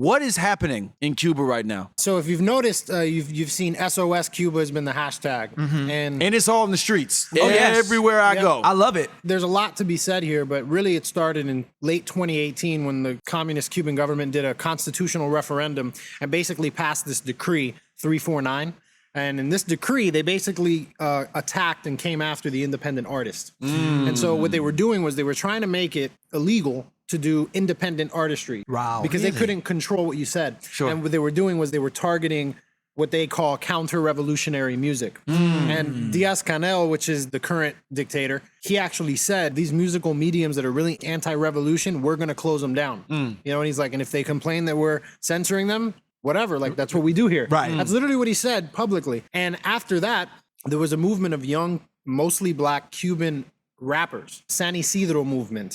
What is happening in Cuba right now? So if you've noticed, you've seen SOS Cuba has been the hashtag. And it's all in the streets. yes. Everywhere I go. I love it. there's a lot to be said here, but really it started in late 2018 when the communist Cuban government did a constitutional referendum and basically passed this decree 349. And in this decree, they basically attacked and came after the independent artists. And so what they were doing was they were trying to make it illegal to do independent artistry. Wow. Because they couldn't control what you said. Sure. And what they were doing was they were targeting what they call counter-revolutionary music. And Diaz-Canel, which is the current dictator, he actually said these musical mediums that are really anti-revolution, we're going to close them down. You know, and he's like, and if they complain that we're censoring them, whatever, like that's what we do here. Right. That's literally what he said publicly. And after that, there was a movement of young, mostly black Cuban rappers, San Isidro movement,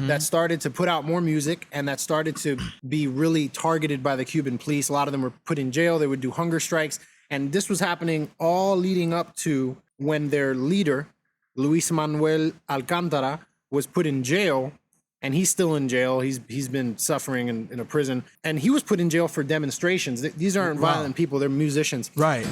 that started to put out more music and that started to be really targeted by the Cuban police. A lot of them were put in jail. They would do hunger strikes. And this was happening all leading up to when their leader, Luis Manuel Alcántara, was put in jail. And he's still in jail. He's been suffering in a prison. And he was put in jail for demonstrations. These aren't violent people. They're musicians. Right.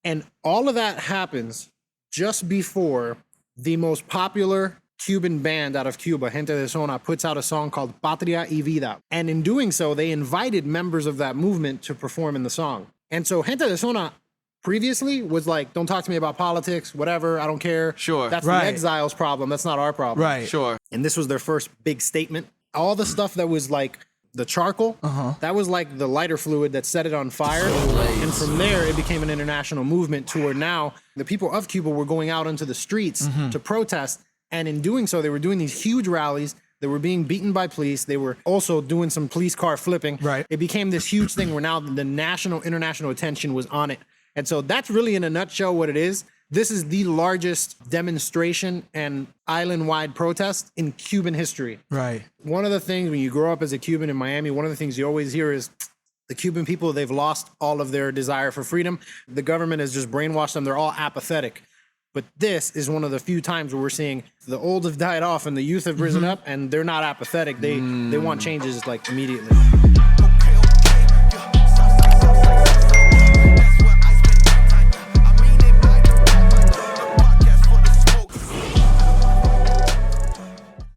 And all of that happens just before the most popular Cuban band out of Cuba, Gente de Zona, puts out a song called Patria y Vida. And in doing so, they invited members of that movement to perform in the song. And so Gente de Zona previously was like, don't talk to me about politics, whatever, I don't care. Sure. That's Right. the exiles' problem. That's not our problem. Right. Sure. And this was their first big statement. All the stuff that was like the charcoal, that was like the lighter fluid that set it on fire. And from there, it became an international movement to where now the people of Cuba were going out into the streets to protest. And in doing so, they were doing these huge rallies. They were being beaten by police. They were also doing some police car flipping. Right. It became this huge thing where now the national, international attention was on it. And so that's really in a nutshell what it is. This is the largest demonstration and island-wide protest in Cuban history. Right. One of the things when you grow up as a Cuban in Miami, one of the things you always hear is the Cuban people, they've lost all of their desire for freedom. The government has just brainwashed them. They're all apathetic. But this is one of the few times where we're seeing the old have died off and the youth have risen up and they're not apathetic. They want changes like immediately.